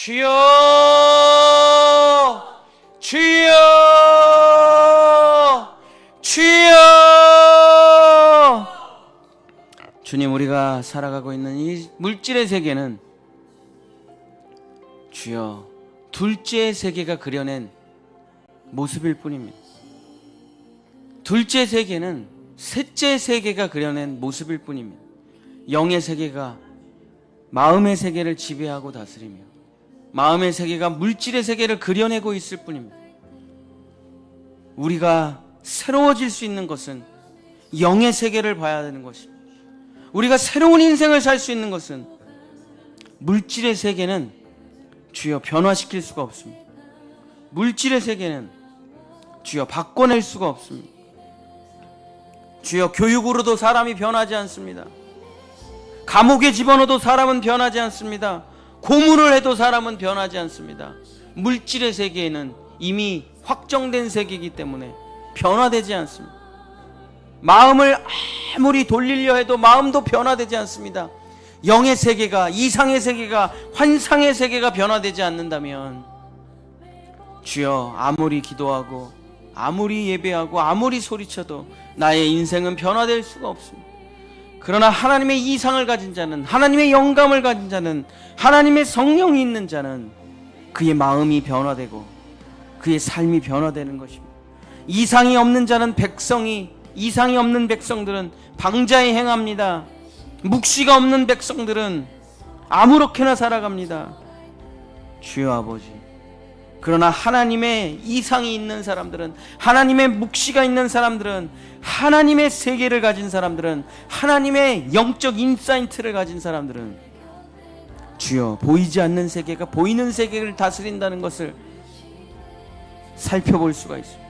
주여, 주여, 주여. 주님, 우리가 살아가고 있는 이 물질의 세계는 주여 둘째 세계가 그려낸 모습일 뿐입니다. 둘째 세계는 셋째 세계가 그려낸 모습일 뿐입니다. 영의 세계가 마음의 세계를 지배하고 다스리며 마음의 세계가 물질의 세계를 그려내고 있을 뿐입니다. 우리가 새로워질 수 있는 것은 영의 세계를 봐야 되는 것입니다. 우리가 새로운 인생을 살 수 있는 것은 물질의 세계는 주여 변화시킬 수가 없습니다. 물질의 세계는 주여 바꿔낼 수가 없습니다. 주여 교육으로도 사람이 변하지 않습니다. 감옥에 집어넣어도 사람은 변하지 않습니다. 고문을 해도 사람은 변하지 않습니다. 물질의 세계에는 이미 확정된 세계이기 때문에 변화되지 않습니다. 마음을 아무리 돌리려 해도 마음도 변화되지 않습니다. 영의 세계가, 이상의 세계가, 환상의 세계가 변화되지 않는다면 주여 아무리 기도하고 아무리 예배하고 아무리 소리쳐도 나의 인생은 변화될 수가 없습니다. 그러나 하나님의 이상을 가진 자는, 하나님의 영감을 가진 자는, 하나님의 성령이 있는 자는 그의 마음이 변화되고 그의 삶이 변화되는 것입니다. 이상이 없는 자는 이상이 없는 백성들은 방자에 행합니다. 묵시가 없는 백성들은 아무렇게나 살아갑니다. 주여 아버지, 그러나 하나님의 이상이 있는 사람들은, 하나님의 묵시가 있는 사람들은, 하나님의 세계를 가진 사람들은, 하나님의 영적 인사이트를 가진 사람들은 주여 보이지 않는 세계가 보이는 세계를 다스린다는 것을 살펴볼 수가 있습니다.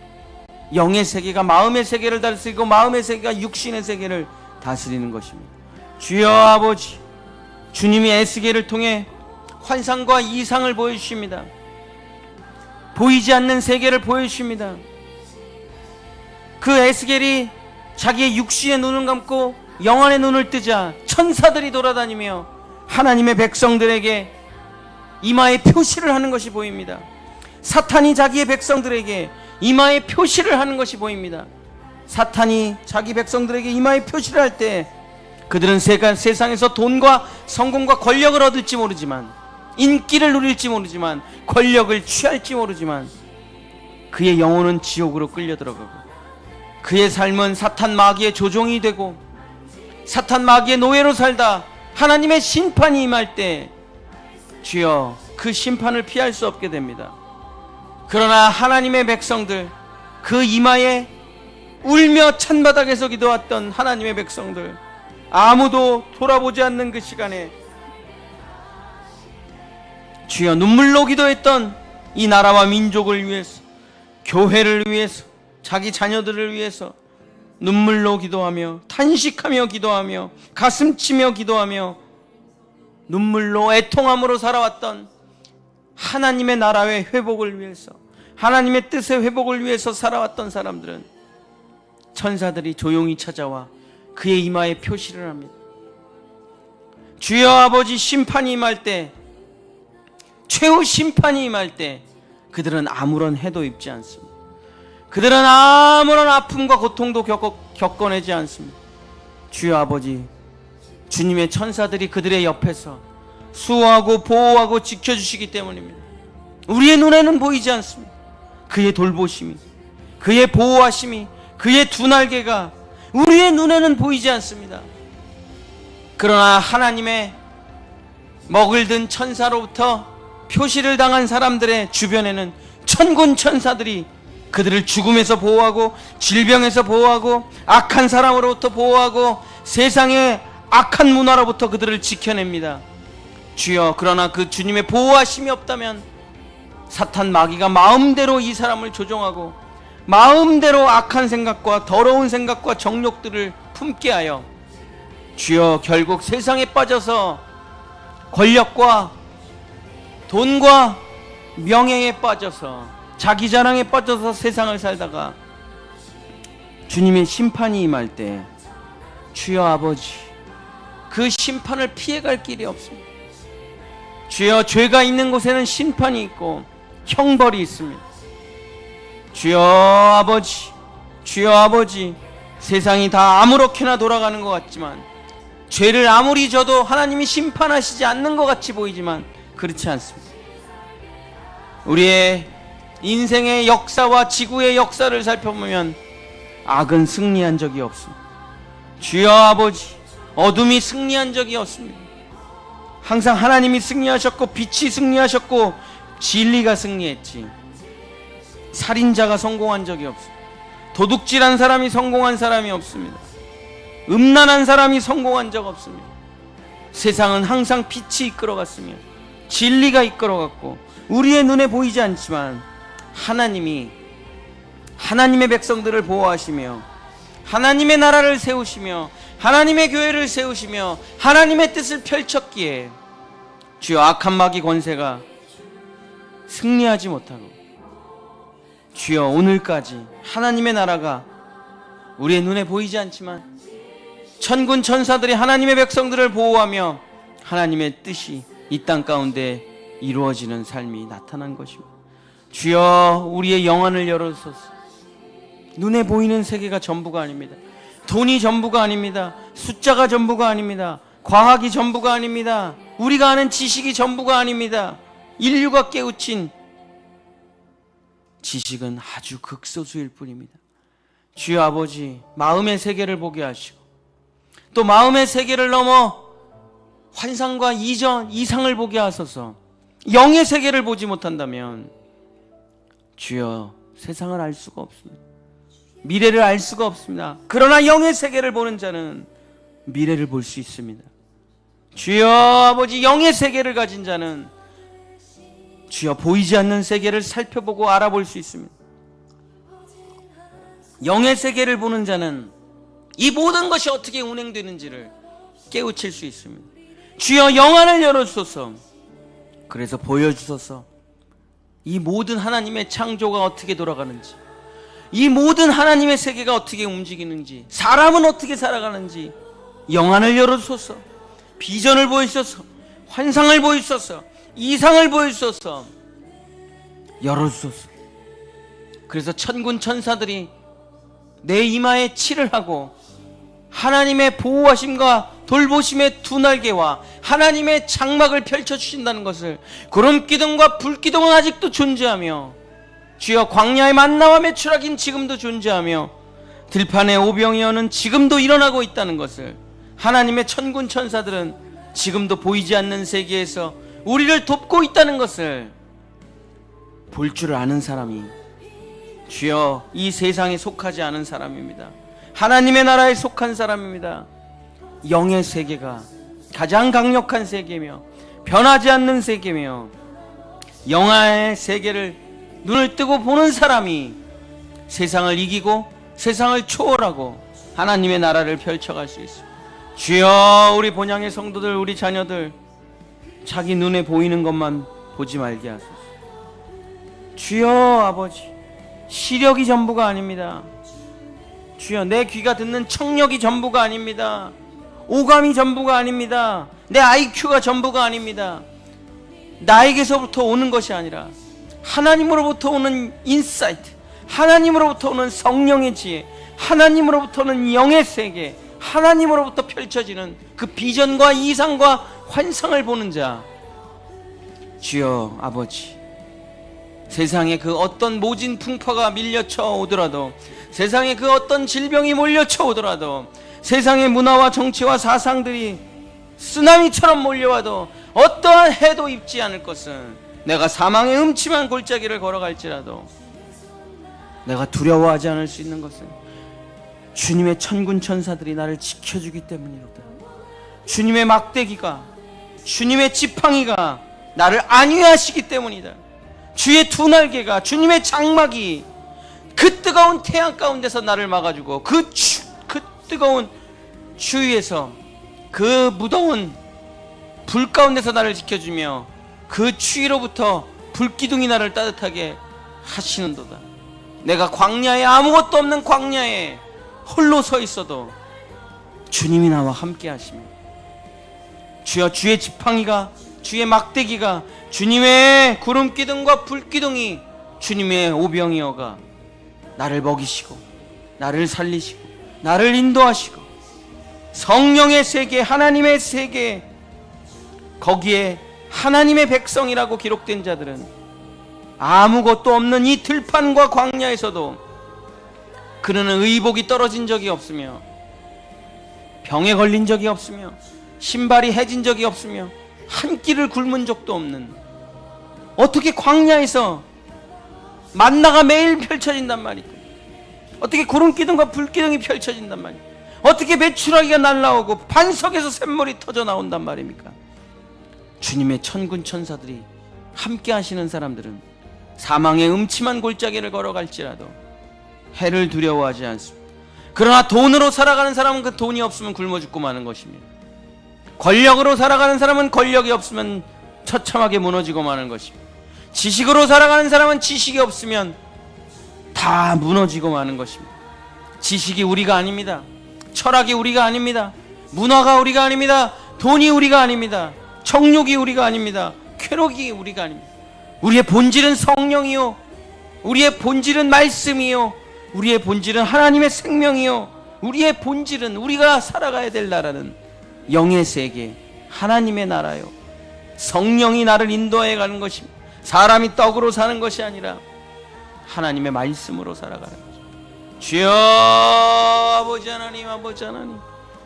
영의 세계가 마음의 세계를 다스리고 마음의 세계가 육신의 세계를 다스리는 것입니다. 주여 아버지, 주님이 에스겔을 통해 환상과 이상을 보여주십니다. 보이지 않는 세계를 보여주십니다. 그 에스겔이 자기의 육신의 눈을 감고 영안의 눈을 뜨자 천사들이 돌아다니며 하나님의 백성들에게 이마에 표시를 하는 것이 보입니다. 사탄이 자기의 백성들에게 이마에 표시를 하는 것이 보입니다. 사탄이 자기 백성들에게 이마에 표시를 할 때 그들은 세상에서 돈과 성공과 권력을 얻을지 모르지만, 인기를 누릴지 모르지만, 권력을 취할지 모르지만 그의 영혼은 지옥으로 끌려 들어가고 그의 삶은 사탄 마귀의 조종이 되고 사탄 마귀의 노예로 살다 하나님의 심판이 임할 때 주여 그 심판을 피할 수 없게 됩니다. 그러나 하나님의 백성들, 그 이마에 울며 찬바닥에서 기도했던 하나님의 백성들, 아무도 돌아보지 않는 그 시간에 주여 눈물로 기도했던 이 나라와 민족을 위해서, 교회를 위해서, 자기 자녀들을 위해서 눈물로 기도하며 탄식하며 기도하며 가슴치며 기도하며 눈물로 애통함으로 살아왔던 하나님의 나라의 회복을 위해서, 하나님의 뜻의 회복을 위해서 살아왔던 사람들은 천사들이 조용히 찾아와 그의 이마에 표시를 합니다. 주여 아버지, 심판이 임할 때, 최후 심판이 임할 때 그들은 아무런 해도 입지 않습니다. 그들은 아무런 아픔과 고통도 겪어내지 않습니다. 주여 아버지, 주님의 천사들이 그들의 옆에서 수호하고 보호하고 지켜주시기 때문입니다. 우리의 눈에는 보이지 않습니다. 그의 돌보심이, 그의 보호하심이, 그의 두 날개가 우리의 눈에는 보이지 않습니다. 그러나 하나님의 먹을 든 천사로부터 표시를 당한 사람들의 주변에는 천군 천사들이 그들을 죽음에서 보호하고 질병에서 보호하고 악한 사람으로부터 보호하고 세상의 악한 문화로부터 그들을 지켜냅니다. 주여, 그러나 그 주님의 보호하심이 없다면 사탄 마귀가 마음대로 이 사람을 조종하고 마음대로 악한 생각과 더러운 생각과 정욕들을 품게 하여 주여 결국 세상에 빠져서 권력과 돈과 명예에 빠져서 자기 자랑에 빠져서 세상을 살다가 주님의 심판이 임할 때 주여 아버지, 그 심판을 피해갈 길이 없습니다. 주여, 죄가 있는 곳에는 심판이 있고 형벌이 있습니다. 주여 아버지, 주여 아버지, 세상이 다 아무렇게나 돌아가는 것 같지만, 죄를 아무리 져도 하나님이 심판하시지 않는 것 같이 보이지만 그렇지 않습니다. 우리의 인생의 역사와 지구의 역사를 살펴보면 악은 승리한 적이 없습니다. 주여 아버지, 어둠이 승리한 적이 없습니다. 항상 하나님이 승리하셨고 빛이 승리하셨고 진리가 승리했지, 살인자가 성공한 적이 없습니다. 도둑질한 사람이 성공한 사람이 없습니다. 음란한 사람이 성공한 적 없습니다. 세상은 항상 빛이 이끌어갔으며 진리가 이끌어갔고, 우리의 눈에 보이지 않지만 하나님이 하나님의 백성들을 보호하시며 하나님의 나라를 세우시며 하나님의 교회를 세우시며 하나님의 뜻을 펼쳤기에 주여, 악한 마귀 권세가 승리하지 못하고, 주여 오늘까지 하나님의 나라가 우리의 눈에 보이지 않지만 천군 천사들이 하나님의 백성들을 보호하며 하나님의 뜻이 이 땅 가운데 이루어지는 삶이 나타난 것입니다. 주여, 우리의 영안을 열어주소서. 눈에 보이는 세계가 전부가 아닙니다. 돈이 전부가 아닙니다. 숫자가 전부가 아닙니다. 과학이 전부가 아닙니다. 우리가 아는 지식이 전부가 아닙니다. 인류가 깨우친 지식은 아주 극소수일 뿐입니다. 주여 아버지, 마음의 세계를 보게 하시고, 또 마음의 세계를 넘어 환상과 이상을 보게 하소서. 영의 세계를 보지 못한다면 주여, 세상을 알 수가 없습니다. 미래를 알 수가 없습니다. 그러나 영의 세계를 보는 자는 미래를 볼 수 있습니다. 주여 아버지, 영의 세계를 가진 자는 주여 보이지 않는 세계를 살펴보고 알아볼 수 있습니다. 영의 세계를 보는 자는 이 모든 것이 어떻게 운행되는지를 깨우칠 수 있습니다. 주여, 영안을 열어주소서. 그래서 보여주소서. 이 모든 하나님의 창조가 어떻게 돌아가는지, 이 모든 하나님의 세계가 어떻게 움직이는지, 사람은 어떻게 살아가는지 영안을 열어주소서. 비전을 보여주소서. 환상을 보여주소서. 이상을 보여주소서. 열어주소서. 그래서 천군 천사들이 내 이마에 칠을 하고 하나님의 보호하심과 돌보심의 두 날개와 하나님의 장막을 펼쳐주신다는 것을, 구름기둥과 불기둥은 아직도 존재하며 주여 광야의 만나와 메추라기는 지금도 존재하며 들판의 오병이어는 지금도 일어나고 있다는 것을, 하나님의 천군 천사들은 지금도 보이지 않는 세계에서 우리를 돕고 있다는 것을 볼 줄 아는 사람이 주여 이 세상에 속하지 않은 사람입니다. 하나님의 나라에 속한 사람입니다. 영의 세계가 가장 강력한 세계며 변하지 않는 세계며, 영화의 세계를 눈을 뜨고 보는 사람이 세상을 이기고 세상을 초월하고 하나님의 나라를 펼쳐갈 수 있습니다. 주여, 우리 본향의 성도들, 우리 자녀들 자기 눈에 보이는 것만 보지 말게 하소서. 주여 아버지, 시력이 전부가 아닙니다. 주여, 내 귀가 듣는 청력이 전부가 아닙니다. 오감이 전부가 아닙니다. 내 IQ가 전부가 아닙니다. 나에게서부터 오는 것이 아니라 하나님으로부터 오는 인사이트, 하나님으로부터 오는 성령의 지혜, 하나님으로부터 오는 영의 세계, 하나님으로부터 펼쳐지는 그 비전과 이상과 환상을 보는 자. 주여 아버지, 세상에 그 어떤 모진 풍파가 밀려쳐 오더라도, 세상에 그 어떤 질병이 몰려쳐 오더라도, 세상의 문화와 정치와 사상들이 쓰나미처럼 몰려와도 어떠한 해도 입지 않을 것은, 내가 사망의 음침한 골짜기를 걸어갈지라도 내가 두려워하지 않을 수 있는 것은 주님의 천군 천사들이 나를 지켜주기 때문이로다. 주님의 막대기가, 주님의 지팡이가 나를 안위하시기 때문이다. 주의 두 날개가, 주님의 장막이 그 뜨거운 태양 가운데서 나를 막아주고, 그 뜨거운 추위에서, 그 무더운 불 가운데서 나를 지켜주며, 그 추위로부터 불기둥이 나를 따뜻하게 하시는도다. 내가 광야에, 아무것도 없는 광야에 홀로 서 있어도 주님이 나와 함께 하시며, 주여 주의 지팡이가 주의 막대기가, 주님의 구름 기둥과 불 기둥이 주님의 오병이어가 나를 먹이시고 나를 살리시고 나를 인도하시고, 성령의 세계, 하나님의 세계, 거기에 하나님의 백성이라고 기록된 자들은 아무것도 없는 이 들판과 광야에서도 그는 의복이 떨어진 적이 없으며 병에 걸린 적이 없으며 신발이 해진 적이 없으며 한 끼를 굶은 적도 없는, 어떻게 광야에서 만나가 매일 펼쳐진단 말이고, 어떻게 구름기둥과 불기둥이 펼쳐진단 말이고, 어떻게 메추라기가 날라오고 반석에서 샘물이 터져 나온단 말입니까? 주님의 천군 천사들이 함께 하시는 사람들은 사망의 음침한 골짜기를 걸어갈지라도 해를 두려워하지 않습니다. 그러나 돈으로 살아가는 사람은 그 돈이 없으면 굶어 죽고 마는 것입니다. 권력으로 살아가는 사람은 권력이 없으면 처참하게 무너지고 마는 것입니다. 지식으로 살아가는 사람은 지식이 없으면 다 무너지고 마는 것입니다. 지식이 우리가 아닙니다. 철학이 우리가 아닙니다. 문화가 우리가 아닙니다. 돈이 우리가 아닙니다. 정욕이 우리가 아닙니다. 쾌락이 우리가 아닙니다. 우리의 본질은 성령이요, 우리의 본질은 말씀이요, 우리의 본질은 하나님의 생명이요, 우리의 본질은 우리가 살아가야 될 나라는 영의 세계, 하나님의 나라요, 성령이 나를 인도해 가는 것입니다. 사람이 떡으로 사는 것이 아니라 하나님의 말씀으로 살아가는 것입니다. 주여, 아버지 하나님, 아버지 하나님,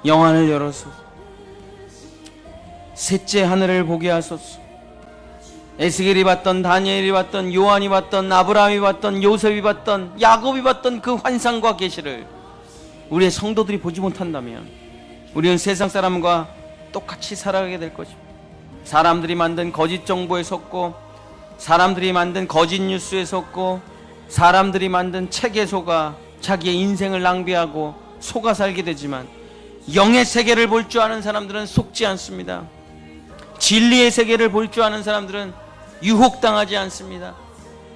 영안을 열어서 셋째 하늘을 보게 하소서. 에스겔이 봤던, 다니엘이 봤던, 요한이 봤던, 아브라함이 봤던, 요셉이 봤던, 야곱이 봤던 그 환상과 계시를 우리의 성도들이 보지 못한다면 우리는 세상 사람과 똑같이 살아가게 될 것입니다. 사람들이 만든 거짓 정보에 속고, 사람들이 만든 거짓 뉴스에 속고, 사람들이 만든 책에 속아 자기의 인생을 낭비하고 속아 살게 되지만, 영의 세계를 볼 줄 아는 사람들은 속지 않습니다. 진리의 세계를 볼 줄 아는 사람들은 유혹당하지 않습니다.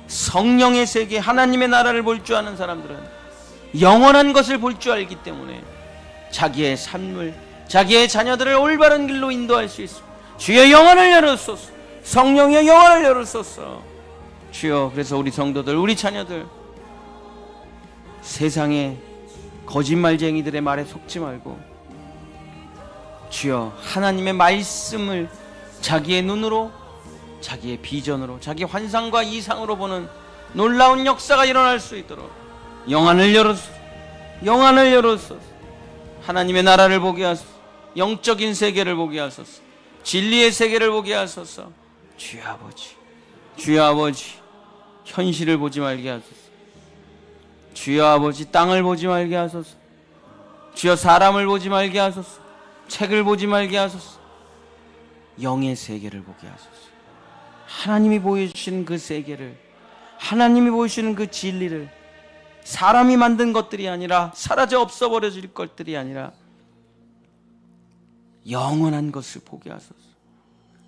성령의 세계, 하나님의 나라를 볼 줄 아는 사람들은 영원한 것을 볼 줄 알기 때문에 자기의 삶을, 자기의 자녀들을 올바른 길로 인도할 수 있습니다. 주여, 영혼을 열어소서. 성령의 영혼을 열어소서. 주여, 그래서 우리 성도들, 우리 자녀들 세상의 거짓말쟁이들의 말에 속지 말고 주여, 하나님의 말씀을 자기의 눈으로, 자기의 비전으로, 자기 환상과 이상으로 보는 놀라운 역사가 일어날 수 있도록 영안을 열어소서. 영안을 열어소서. 하나님의 나라를 보게 하소서. 영적인 세계를 보게 하소서. 진리의 세계를 보게 하소서. 주여 아버지, 주여 아버지, 현실을 보지 말게 하소서. 주여 아버지, 땅을 보지 말게 하소서. 주여, 사람을 보지 말게 하소서. 책을 보지 말게 하소서. 영의 세계를 보게 하소서. 하나님이 보여주시는 그 세계를, 하나님이 보여주시는 그 진리를, 사람이 만든 것들이 아니라, 사라져 없어버려질 것들이 아니라 영원한 것을 보게 하소서.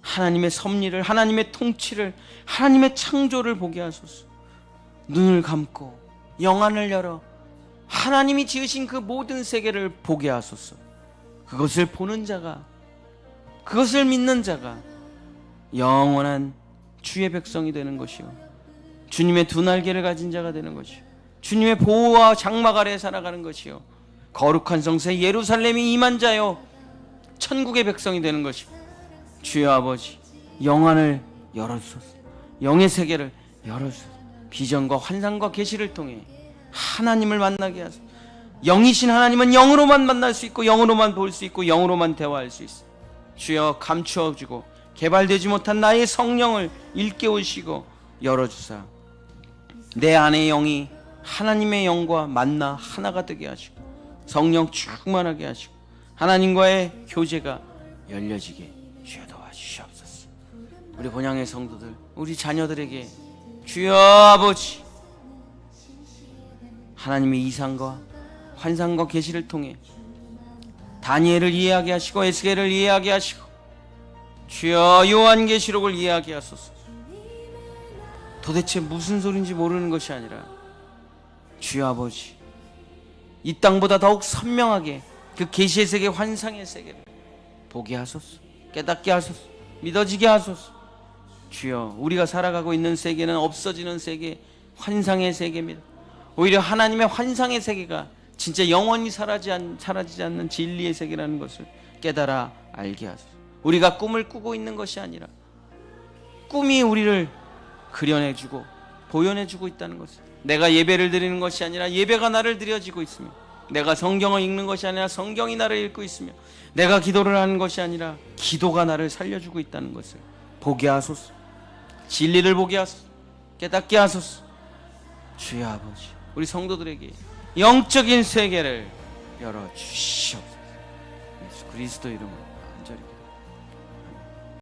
하나님의 섭리를, 하나님의 통치를, 하나님의 창조를 보게 하소서. 눈을 감고 영안을 열어 하나님이 지으신 그 모든 세계를 보게 하소서. 그것을 보는 자가, 그것을 믿는 자가 영원한 주의 백성이 되는 것이요, 주님의 두 날개를 가진 자가 되는 것이요, 주님의 보호와 장막 아래에 살아가는 것이요, 거룩한 성새 예루살렘이 임한 자요, 천국의 백성이 되는 것이요. 주여 아버지, 영안을 열어주소서. 영의 세계를 열어주소서. 비전과 환상과 계시를 통해 하나님을 만나게 하소서. 영이신 하나님은 영으로만 만날 수 있고, 영으로만 볼 수 있고, 영으로만 대화할 수 있어. 주여, 감추어주고 개발되지 못한 나의 성령을 일깨우시고 열어주사 내 안의 영이 하나님의 영과 만나 하나가 되게 하시고, 성령 충만하게 하시고, 하나님과의 교제가 열려지게 주여 도와주시옵소서. 우리 본향의 성도들, 우리 자녀들에게 주여 아버지, 하나님의 이상과 환상과 계시를 통해 다니엘을 이해하게 하시고, 에스겔을 이해하게 하시고, 주여 요한계시록을 이해하게 하소서. 도대체 무슨 소린지 모르는 것이 아니라 주여 아버지, 이 땅보다 더욱 선명하게 그 계시의 세계, 환상의 세계를 보게 하소서. 깨닫게 하소서. 믿어지게 하소서. 주여, 우리가 살아가고 있는 세계는 없어지는 세계, 환상의 세계입니다. 오히려 하나님의 환상의 세계가 진짜 영원히 사라지지 않는 진리의 세계라는 것을 깨달아 알게 하소서. 우리가 꿈을 꾸고 있는 것이 아니라 꿈이 우리를 그려내주고 보여내주고 있다는 것을, 내가 예배를 드리는 것이 아니라 예배가 나를 드려지고 있으며, 내가 성경을 읽는 것이 아니라 성경이 나를 읽고 있으며, 내가 기도를 하는 것이 아니라 기도가 나를 살려주고 있다는 것을 보게 하소서. 진리를 보게 하소서. 깨닫게 하소서. 주여 아버지, 우리 성도들에게 영적인 세계를 열어주시옵소서. 예수 그리스도 이름으로